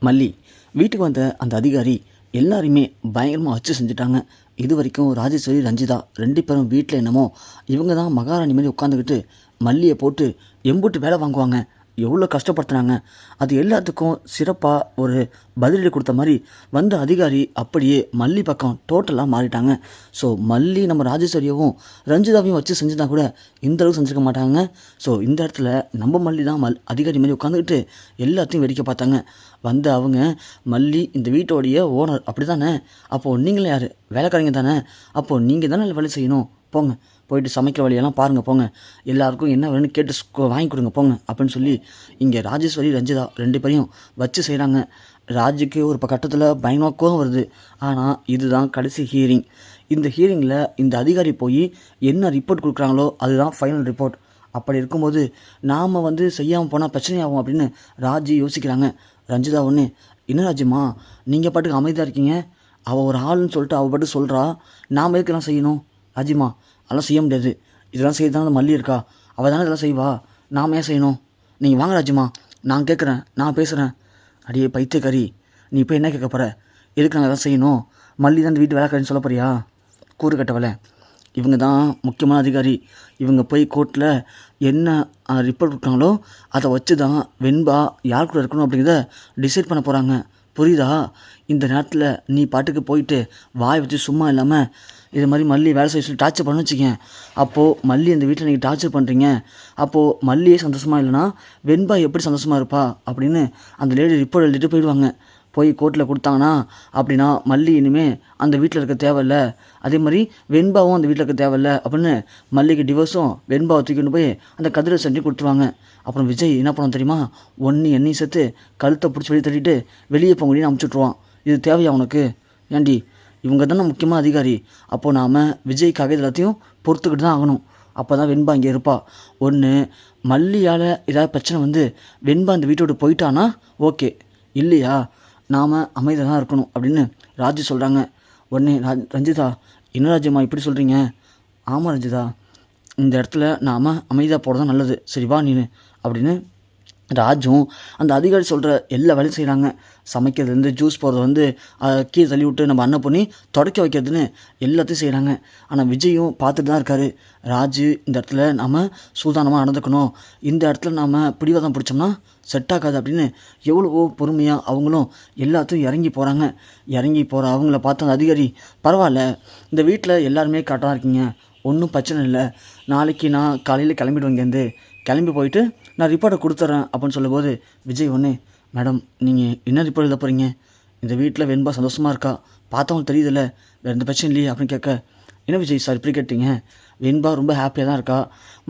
மல்லி வீட்டுக்கு வந்த அந்த அதிகாரி எல்லாரையுமே பயங்கரமாக வச்சு செஞ்சுட்டாங்க. இது வரைக்கும் ராஜேஸ்வரி ரஞ்சிதா 2 பேரும் வீட்டில் என்னமோ இவங்க தான் மகாராணி மாதிரி உட்காந்துக்கிட்டு மல்லியை போட்டு எம்புட்டு வேலை வாங்குவாங்க, எவ்வளோ கஷ்டப்படுத்துனாங்க. அது எல்லாத்துக்கும் சிறப்பாக ஒரு பதிலடி கொடுத்த மாதிரி வந்த அதிகாரி அப்படியே மல்லி பக்கம் டோட்டலாக மாறிட்டாங்க. ஸோ மல்லி நம்ம ராஜேஸ்வரியவும் ரஞ்சிதாவையும் வச்சு செஞ்சுனா கூட இந்த அளவுக்கு செஞ்சுருக்க மாட்டாங்க. ஸோ இந்த இடத்துல நம்ம மல்லி தான் அதிகாரி மாதிரி உட்காந்துக்கிட்டு எல்லாத்தையும் வெடிக்க பார்த்தாங்க. வந்த அவங்க மல்லி இந்த வீட்டோடைய ஓனர் அப்படி தானே, அப்போது நீங்களே யார், வேலைக்காரங்க தானே, அப்போது நீங்கள் தானே வேலை செய்யணும், போங்க போயிட்டு சமைக்கிற வழியெல்லாம் பாருங்கள், போங்க எல்லாருக்கும் என்ன வேணும்னு கேட்டு வாங்கி கொடுங்க போங்க அப்படின்னு சொல்லி இங்கே ராஜேஸ்வரி ரஞ்சிதா 2 பேரையும் வச்சு செய்கிறாங்க. ராஜுக்கு ஒரு கட்டத்தில் பயங்கரமாக கோவம் வருது. ஆனால் இதுதான் கடைசி ஹியரிங். இந்த ஹியரிங்கில் இந்த அதிகாரி போய் என்ன ரிப்போர்ட் கொடுக்குறாங்களோ அதுதான் ஃபைனல் ரிப்போர்ட். அப்படி இருக்கும்போது நாம் செய்யாமல் போனால் பிரச்சனையாகும் அப்படின்னு ராஜி யோசிக்கிறாங்க. ரஞ்சிதா ஒன்று, என்ன ராஜிம்மா நீங்கள் பாட்டுக்கு அமைதியாக இருக்கீங்க, அவள் ஒரு ஆளுன்னு சொல்லிட்டு அவள் பாட்டு சொல்கிறா, நாம் எதுக்கெல்லாம் செய்யணும்? ராஜிம்மா அதெல்லாம் செய்ய முடியாது, இதெல்லாம் செய்ய தானே மல்லி இருக்கா, அவள் தானே இதெல்லாம் செய்வா, நாம் ஏன் செய்யணும்? நீங்கள் வாங்க ராஜிம்மா, நான் கேட்குறேன், நான் பேசுகிறேன். அடியே பைத்தியக்காரி, நீ இப்போ என்ன கேட்க போகிற? எதுக்கு நாங்கள் எதாவது செய்யணும்? மல்லி தான் இந்த வீட்டு வேலைக்காரின்னு சொல்ல போறியா? கூறு கட்டவலை, இவங்க தான் முக்கியமான அதிகாரி. இவங்க போய் கோர்ட்டில் என்ன ரிப்போர்ட் கொடுத்தாங்களோ அதை வச்சு தான் வெண்பா யார் கூட இருக்கணும் அப்படிங்கிறத டிசைட் பண்ண போகிறாங்க. புரியுதா? இந்த நேரத்தில் நீ பாட்டுக்கு போயிட்டு வாய் வச்சு சும்மா இல்லாமல் இது மாதிரி மல்லி வேலை செய்ய சொல்லி டார்ச்சர் பண்ண வச்சுக்கேன். அப்போது மல்லி இந்த வீட்டில் நீங்கள் டார்ச்சர் பண்ணுறீங்க, அப்போது மல்லியே சந்தோஷமாக இல்லைனா வெண்பா எப்படி சந்தோஷமாக இருப்பா அப்படின்னு அந்த லேடி ரிப்போர்ட் எழுதிட்டு போயிடுவாங்க. போய் கோர்ட்டில் கொடுத்தாங்கன்னா அப்படின்னா மல்லி இனிமேல் அந்த வீட்டில் இருக்க தேவையில்ல, அதே மாதிரி வெண்பாவும் அந்த வீட்டில் இருக்க தேவையில்ல அப்படின்னு மல்லிக்கு டிவோர்ஸும் வெண்பாவை தூக்கிட்டு போய் அந்த கதிரை செஞ்சு கொடுத்துருவாங்க. அப்புறம் விஜய் என்ன பண்ண தெரியுமா, எண்ணெய் சேர்த்து கழுத்தை பிடிச்சி வெளியே தள்ளிட்டு வெளியே போக முடியும்னு அமுச்சுட்ருவான். இது தேவையா உனக்கு? ஏண்டி இவங்க தானே முக்கியமாக அதிகாரி, அப்போது நாம் விஜய்க்காக எல்லாத்தையும் பொறுத்துக்கிட்டு தான் ஆகணும். அப்போ தான் வெண்பா இங்கே இருப்பா. ஒன்று மல்லியால் ஏதாவது பிரச்சனை வெண்பா இந்த வீட்டோடு போயிட்டானா ஓகே, இல்லையா நாம் அமைதியாக தான் இருக்கணும் அப்படின்னு ராஜு சொல்கிறாங்க. உடனே ரஞ்சிதா, என்ன ராஜ்யம்மா இப்படி சொல்கிறீங்க? ஆமாம் ரஞ்சிதா, இந்த இடத்துல நாம் அமைதியாக போகிறது தான் நல்லது, சரி வா நீனு அப்படின்னு ராஜும் அந்த அதிகாரி சொல்கிற எல்லா வேலையும் செய்கிறாங்க. சமைக்கிறதுலேருந்து ஜூஸ் போடுறது கீழே தள்ளி விட்டு நம்ம அண்ணன் பண்ணி தொடக்க வைக்கிறதுன்னு எல்லாத்தையும் செய்கிறாங்க. ஆனால் விஜயும் பார்த்துட்டு தான் இருக்கார். ராஜு இந்த இடத்துல நாம் சூதானமாக நடந்துக்கணும், இந்த இடத்துல நாம் பிடிவாதம் பிடிச்சோம்னா செட் ஆகாது அப்படின்னு எவ்வளவோ பொறுமையாக அவங்களும் எல்லாத்தையும் இறங்கி போகிறாங்க. இறங்கி போகிற அவங்கள பார்த்து அந்த அதிகாரி, பரவாயில்ல இந்த வீட்டில் எல்லாருமே கரெக்டாக இருக்கீங்க, ஒன்றும் பிரச்சனை இல்லை, நாளைக்கு நான் காலையில் கிளம்பிடுவேன், இங்கேருந்து கிளம்பி போயிட்டு நான் ரிப்போர்ட்டை கொடுத்துட்றேன் அப்படின்னு சொல்லும்போது விஜய் ஒன்று, மேடம் நீங்கள் என்ன ரிப்போர்ட் எழுத போகிறீங்க? இந்த வீட்டில் வெண்பா சந்தோஷமாக இருக்கா, பார்த்தவங்களுக்கு தெரியுதில்ல, வேறு எந்த பிரச்சனை இல்லையே அப்படின்னு கேட்க, என்ன விஜய் சார் இப்படி கேட்டீங்க? வெண்பா ரொம்ப ஹாப்பியாக தான் இருக்கா,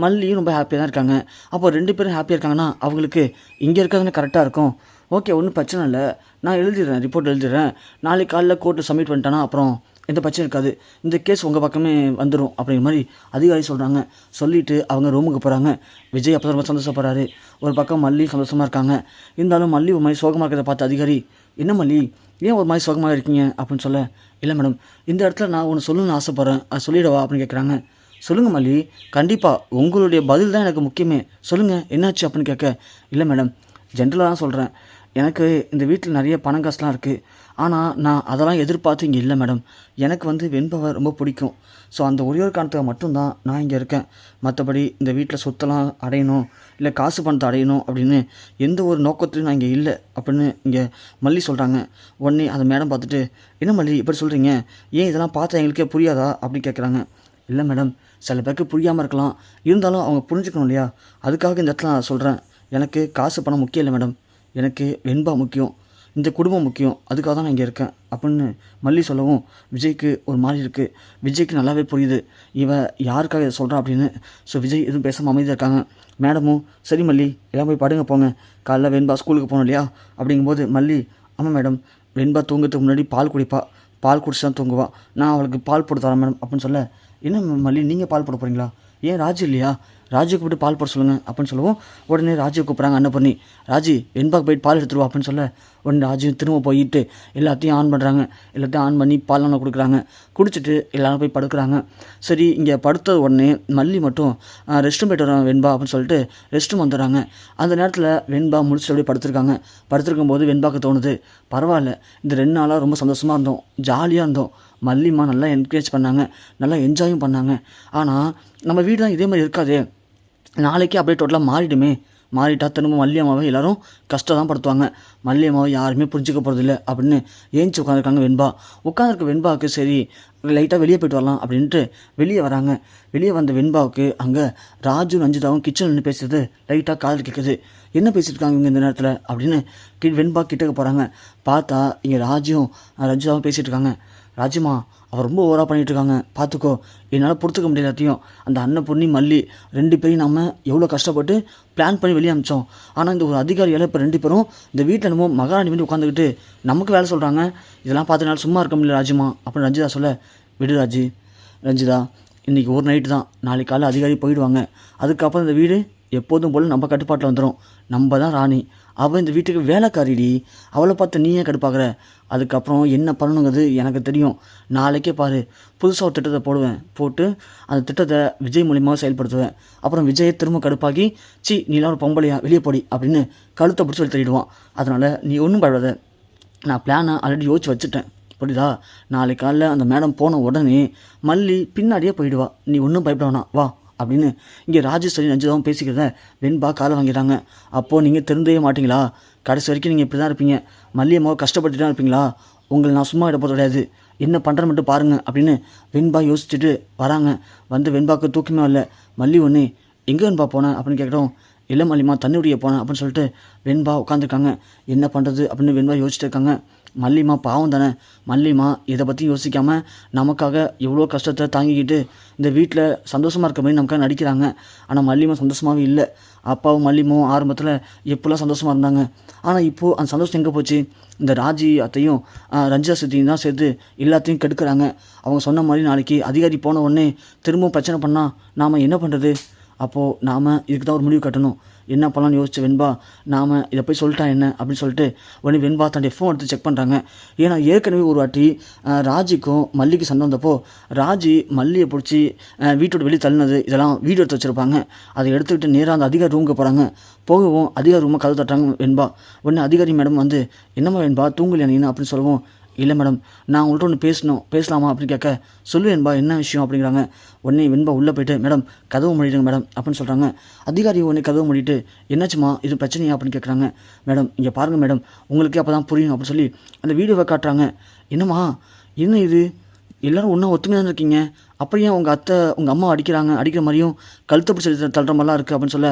மல்லியும் ரொம்ப ஹாப்பியாக தான் இருக்காங்க. அப்போ 2 பேரும் ஹாப்பியாக இருக்காங்கன்னா அவங்களுக்கு இங்கே இருக்கிறதுன்னு கரெக்டாக இருக்கும். ஓகே, ஒன்றும் பிரச்சனை இல்லை, நான் எழுதிடுறேன், ரிப்போர்ட் எழுதிடுறேன், நாளைக்கு காலைல கோர்ட்டு சப்மிட் பண்ணிட்டேன்னா அப்புறம் எந்த பிரச்சனை இருக்காது, இந்த கேஸ் உங்கள் பக்கமே வந்துடும் அப்படிங்கிற மாதிரி அதிகாரி சொல்கிறாங்க. சொல்லிவிட்டு அவங்க ரூமுக்கு போகிறாங்க. விஜய் அப்போ ரொம்ப சந்தோஷப்படுறாரு. ஒரு பக்கம் மல்லி சந்தோஷமாக இருக்காங்க. இருந்தாலும் மல்லி ஒரு மாதிரி சோகமாக இருக்கிறத பார்த்து அதிகாரி, என்ன மல்லி ஏன் ஒரு மாதிரி சோகமாக இருக்கீங்க அப்படின்னு சொல்ல, இல்லை மேடம் இந்த இடத்துல நான் ஒன்று சொல்லணும்னு ஆசைப்பட்றேன், அது சொல்லிடவா அப்படின்னு கேட்குறாங்க. சொல்லுங்கள் மல்லி, கண்டிப்பாக உங்களுடைய பதில் தான் எனக்கு முக்கியமே, சொல்லுங்கள் என்னாச்சு அப்படின்னு கேட்க, இல்லை மேடம் ஜென்ரலாக தான் சொல்கிறேன், எனக்கு இந்த வீட்டில் நிறைய பணம் காசுலாம் இருக்குது, ஆனால் நான் அதெல்லாம் எதிர்பார்த்து இங்கே இல்லை மேடம், எனக்கு வெண்பாவை ரொம்ப பிடிக்கும், ஸோ அந்த ஒரே ஒரு காரணத்துக்கு மட்டும்தான் நான் இங்கே இருக்கேன், மற்றபடி இந்த வீட்டில் சொத்தெல்லாம் அடையணும் இல்லை காசு பணத்தை அடையணும் அப்படின்னு எந்த ஒரு நோக்கத்திலையும் நான் இங்கே இல்லை அப்படின்னு இங்கே மல்லி சொல்கிறாங்க. உடனே அந்த மேடம் பார்த்துட்டு, என்ன மல்லி இப்படி சொல்கிறீங்க, ஏன் இதெல்லாம் பார்த்தா எங்களுக்கே புரியாதா அப்படின்னு கேட்குறாங்க. இல்லை மேடம், சில பேருக்கு புரியாமல் இருக்கலாம், இருந்தாலும் அவங்க புரிஞ்சுக்கணும் இல்லையா, அதுக்காக இந்த இடத்துல நான் சொல்கிறேன், எனக்கு காசு பணம் முக்கியம் இல்லை மேடம், எனக்கு வெண்பா முக்கியம், இந்த குடும்பம் முக்கியம், அதுக்காக தான் நான் இங்கே இருக்கேன் அப்படின்னு மல்லி சொல்லவும் விஜய்க்கு ஒரு மாதிரி இருக்குது. விஜய்க்கு நல்லாவே புரியுது இவன் யாருக்காக இதை சொல்கிறான் அப்படின்னு. ஸோ விஜய் எதுவும் பேசாமல் அமைதியாக இருக்காங்க. மேடமும் சரி மல்லி எல்லாம் போய் படுங்க போங்க, காலைல வெண்பா ஸ்கூலுக்கு போகணும் இல்லையா அப்படிங்கும்போது மல்லி, ஆமாம் மேடம் வெண்பா தூங்குறதுக்கு முன்னாடி பால் குடிப்பா, பால் குடிச்சு தான் தூங்குவா, நான் அவளுக்கு பால் போட்டு தரேன் மேடம் அப்படின்னு சொல்ல, என்ன மல்லி நீங்கள் பால் போட போகிறீங்களா, ஏன் ராஜு இல்லையா, ராஜுக்கு போய்ட்டு பால் போட சொல்லுங்கள் அப்படின்னு சொல்லவும் உடனே ராஜுவை கூப்பிட்றாங்க அண்ணன் பண்ணி, ராஜி வெண்பாக்கு போயிட்டு பால் எடுத்துருவா அப்படின்னு சொல்ல, உடனே ராஜு திரும்ப போயிட்டு எல்லாத்தையும் ஆன் பண்ணுறாங்க. எல்லாத்தையும் ஆன் பண்ணி பால்லாம் கொடுக்குறாங்க. குடிச்சிட்டு எல்லோரும் போய் படுக்கிறாங்க. சரி, இங்கே படுத்த உடனே மல்லி மட்டும் ரெஸ்ட் ரூம் போய்ட்டு வரோம் வெண்பா அப்படின்னு சொல்லிட்டு ரெஸ்ட் ரூம் வந்துடுறாங்க. அந்த நேரத்தில் வெண்பா முடிச்சுட்டு அப்படியே படுத்திருக்காங்க. படுத்திருக்கும் போது வெண்பாக்கு தோணுது, பரவாயில்ல, இந்த 2 நாளாக ரொம்ப சந்தோஷமாக இருந்தோம், ஜாலியாக இருந்தோம். மல்லிமா நல்லா என்கரேஜ் பண்ணாங்க, நல்லா என்ஜாயும் பண்ணாங்க. ஆனால் நம்ம வீடு தான் இதே மாதிரி இருக்காதே, நாளைக்கே அப்படியே டோட்டலாக மாறிட்டா திரும்ப மல்லியம்மாவை எல்லோரும் கஷ்டம் தான் படுத்துவாங்க. மல்லியம்மாவை யாருமே புரிஞ்சிக்க போகிறதில்ல அப்படின்னு ஏஞ்சி உட்காந்துருக்காங்க வெண்பா. உட்காந்துருக்க வெண்பாவுக்கு சரி லைட்டாக வெளியே போய்ட்டு வரலாம் அப்படின்ட்டு வெளியே வராங்க. வெளியே வந்த வெண்பாவுக்கு அங்கே ராஜு ரஞ்சிதாவும் கிச்சன் நின்று பேசுறது லைட்டாக காதல் கேட்குது. என்ன பேசிட்டு இருக்காங்க இவங்க இந்த நேரத்தில் அப்படின்னு வெண்பா கிட்டக்க போகிறாங்க. பார்த்தா இங்கே ராஜுவும் ரஞ்சிதாவும் பேசிகிட்டு இருக்காங்க. ராஜுமா, அவர் ரொம்ப ஓவராக பண்ணிகிட்டு இருக்காங்க, பார்த்துக்கோ, என்னால் பொறுத்துக்க முடியல எல்லாத்தையும். அந்த அன்னபூர்ணி மல்லி 2 பேரையும் நம்ம எவ்வளோ கஷ்டப்பட்டு பிளான் பண்ணி வெளியே அமிச்சோம். ஆனால் இந்த ஒரு அதிகாரியால் இப்போ 2 பேரும் இந்த வீட்டில் என்னமோ மகாராணி வந்து உட்காந்துக்கிட்டு நமக்கு வேலை சொல்கிறாங்க. இதெல்லாம் பார்த்து சும்மா இருக்க முடியல ராஜுமா அப்படின்னு ரஞ்சிதா சொல்ல, விடு ராஜு, ரஞ்சிதா, இன்றைக்கி ஒரு நைட்டு தான், நாளைக்கு காலையில் அதிகாரி போயிடுவாங்க. அதுக்கப்புறம் இந்த வீடு எப்போதும் போல் நம்ம கட்டுப்பாட்டில் வந்துடும். நம்ம தான் ராணி, அவள் இந்த வீட்டுக்கு வேலைக்காரிடி, அவளை பார்த்து நீ ஏன் கடுப்பாக்குற? அதுக்கப்புறம் என்ன பண்ணணுங்கிறது எனக்கு தெரியும். நாளைக்கே பாரு, புதுசாக ஒரு திட்டத்தை போட்டு அந்த திட்டத்தை விஜய் மூலியமாக செயல்படுத்துவேன். அப்புறம் விஜயை திரும்ப கடுப்பாக்கி, நீலாம் ஒரு பொம்பளையா, வெளியே போடி அப்படின்னு கழுத்தை பிடிச்சி வெளியே தள்ளிடுவான். அதனால் நீ ஒன்றும் பயப்படாத, நான் பிளானை ஆல்ரெடி யோசிச்சு வச்சுட்டேன், புரியுதா? நாளைக்கு காலையில் அந்த மேடம் போன உடனே மல்லி பின்னாடியே போயிடுவா, நீ ஒன்றும் பயப்பட வேணாம், வா அப்படின்னு இங்கே ராஜேஸ்வரி ரஞ்சிதாவும் பேசிக்கிறத வெண்பா காலை வாங்கிட்டாங்க. அப்போது நீங்கள் திருந்தவே மாட்டிங்களா? கடைசி வரைக்கும் நீங்கள் இப்படி தான் இருப்பீங்க, மல்லியம்மாவை கஷ்டப்பட்டு தான் இருப்பீங்களா? உங்களை நான் சும்மா விட போகிறது கிடையாது, என்ன பண்ணுறேன்னு மட்டும் பாருங்கள் அப்படின்னு வெண்பா யோசிச்சுட்டு வராங்க. வந்து வெண்பாவுக்கு தூக்கமே இல்லை. மல்லி ஒன்று எங்கே வெண்பா போனேன் அப்படின்னு கேட்கட்டும், இல்லை மல்லிமா தண்ணி உடைய போனேன் அப்படின்னு சொல்லிட்டு வெண்பா உட்காந்துருக்காங்க. என்ன பண்ணுறது அப்படின்னு வெண்பா யோசிச்சுட்டு இருக்காங்க. மல்லிமா பாவம் தானே, மல்லிமா இதை பற்றி யோசிக்காமல் நமக்காக எவ்வளோ கஷ்டத்தை தாங்கிக்கிட்டு இந்த வீட்டில் சந்தோஷமாக இருக்க மாதிரி நமக்காக நடிக்கிறாங்க. ஆனால் மல்லிமா சந்தோஷமாகவே இல்லை. அப்பாவும் மல்லிமாவும் ஆரம்பத்தில் எப்போல்லாம் சந்தோஷமாக இருந்தாங்க. ஆனால் இப்போது அந்த சந்தோஷம் எங்கே போச்சு? இந்த ராஜி அத்தையும் ரஞ்சிதா சித்தியும் தான் சேர்த்து எல்லாத்தையும் கெடுக்கிறாங்க. அவங்க சொன்ன மாதிரி நாளைக்கு அதிகாரி போன உடனே திரும்பவும் பிரச்சனை பண்ணால் நாம் என்ன பண்ணுறது? அப்போது நாம் இதுக்கு தான் ஒரு முடிவு கட்டணும். என்ன பண்ணலான்னு யோசிச்சு வெண்பா, நாம் இதை போய் சொல்லிட்டா என்ன அப்படின்னு சொல்லிட்டு உடனே வெண்பா தன்னுடைய ஃபோன் எடுத்து செக் பண்ணுறாங்க. ஏன்னா ஏற்கனவே ஒரு வாட்டி ராஜிக்கும் மல்லிக்கு சண்டை வந்தப்போ ராஜி மல்லியை பிடிச்சி வீட்டோட வெளியே தள்ளினது இதெல்லாம் வீடியோ எடுத்து வச்சுருப்பாங்க. அதை எடுத்துக்கிட்டு நேராக அந்த அதிகாரி ரூமுக்கு போகிறாங்க. போகவும் அதிகாரி ரூமை கதவு தட்டுறாங்க வெண்பா. உடனே அதிகாரி மேடம் வந்து, என்னம்மா வெண்பா தூங்கலையா நீன்னு அப்படின்னு சொல்லவும், இல்லை மேடம், நான் உங்கள்கிட்ட ஒன்று பேசலாமா அப்படின்னு கேட்க, சொல்லு வெண்பா என்ன விஷயம் அப்படிங்கிறாங்க. உடனே வெண்பா உள்ளே போய்ட்டு, மேடம் கதவு மூடிடுங்க மேடம் அப்படின்னு சொல்கிறாங்க. அதிகாரி உடனே கதவு மூடிட்டு, என்னாச்சுமா இது பிரச்சனையா அப்படின்னு கேட்குறாங்க. மேடம் இங்கே பாருங்கள் மேடம், உங்களுக்கே அப்போ தான் புரியும் அப்படின்னு சொல்லி அந்த வீடியோவை காட்டுறாங்க. என்னம்மா என்ன இது, எல்லோரும் ஒன்றா ஒத்துமையாக தான் இருக்கீங்க, அப்படியே உங்கள் அத்தை உங்கள் அம்மா அடிக்கிற மாதிரியும் கழுத்தை பிடிச்சி தள்ளுற மாதிரிலாம் இருக்குது அப்படின்னு சொல்ல,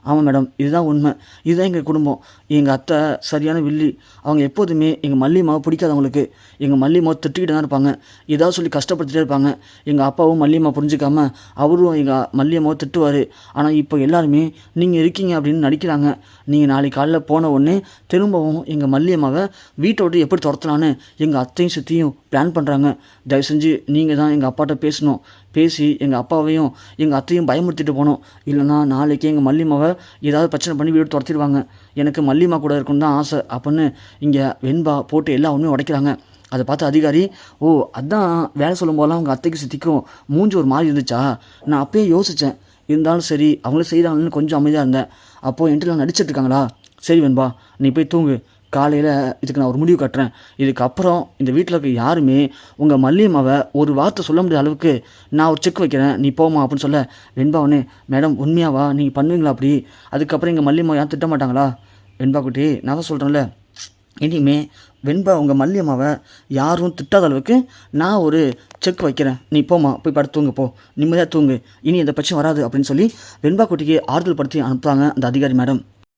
ஆமாம் மேடம் இதுதான் உண்மை, இதுதான் எங்கள் குடும்பம். எங்கள் அத்தை சரியான வில்லி, அவங்க எப்போதுமே எங்கள் மல்லியம்மாவை பிடிக்காதவங்களுக்கு எங்கள் மல்லியம்மாவை திட்டிக்கிட்டு தான் இருப்பாங்க, ஏதாவது சொல்லி கஷ்டப்படுத்திட்டே இருப்பாங்க. எங்கள் அப்பாவும் மல்லியம்மா புரிஞ்சிக்காமல் அவரும் எங்கள் மல்லியம்மாவை திட்டுவார். ஆனால் இப்போ எல்லாருமே நீங்கள் இருக்கீங்க அப்படின்னு நடிக்கிறாங்க. நீங்கள் நாளைக்கு காலையில் போன உடனே திரும்பவும் எங்கள் மல்லியம்மாவை வீட்டை விட்டு எப்படி துரத்தலான்னு எங்கள் அத்தையும் சித்தியும் பிளான் பண்ணுறாங்க. தயவு செஞ்சு நீங்கள் தான் எங்கள் அப்பாட்ட பேசி எங்கள் அப்பாவையும் எங்கள் அத்தையும் பயமுறுத்திட்டு போனோம். இல்லைனா நாளைக்கு எங்கள் மல்லியம்மாவை ஏதாவது பிரச்சனை பண்ணி வீடு துரத்திடுவாங்க. எனக்கு மல்லியம்மா கூட இருக்குன்னு தான் ஆசை அப்படின்னு இங்கே வெண்பா போட்டு எல்லா உண்மையும் உடைக்கிறாங்க. அதை பார்த்து அதிகாரி, ஓ அதான் வேலை சொல்லும் போதெல்லாம் அவங்க அத்தைக்கு சித்திக்கும் மூஞ்சி ஒரு மாதிரி இருந்துச்சா, நான் அப்பயே யோசித்தேன், இருந்தாலும் சரி அவங்களே செய்கிறாங்கன்னு கொஞ்சம் அமைதியாக இருந்தேன். அப்போது என்கிட்ட நடிச்சிட்டு இருக்காங்களா, சரி வெண்பா நீ போய் தூங்கு, காலையில் இதுக்கு நான் ஒரு முடிவு கட்டுறேன். இதுக்கப்புறம் இந்த வீட்டில் இருக்க யாருமே உங்கள் மல்லியம்மாவை ஒரு வார்த்தை சொல்ல முடியாத அளவுக்கு நான் ஒரு செக் வைக்கிறேன், நீ போமா அப்படின்னு சொல்ல, வெண்பாவனே மேடம் உண்மையாவா நீங்கள் பண்ணுவீங்களா அப்படி? அதுக்கப்புறம் எங்கள் மல்லியம்மா யாரும் திட்ட மாட்டாங்களா? வெண்பா குட்டி, நான் தான் சொல்கிறேன்ல, இனிமே வெண்பா உங்கள் மல்லியம்மாவை யாரும் திட்டாத அளவுக்கு நான் ஒரு செக் வைக்கிறேன், நீ போமா போய் படுத்து தூங்கு, போ நிம்மதியாக தூங்கு, இனி எந்த பிரச்சனை வராது அப்படின்னு சொல்லி வெண்பா குட்டிக்கு ஆறுதல் படுத்தி அனுப்புகிறாங்க அந்த அதிகாரி மேடம்.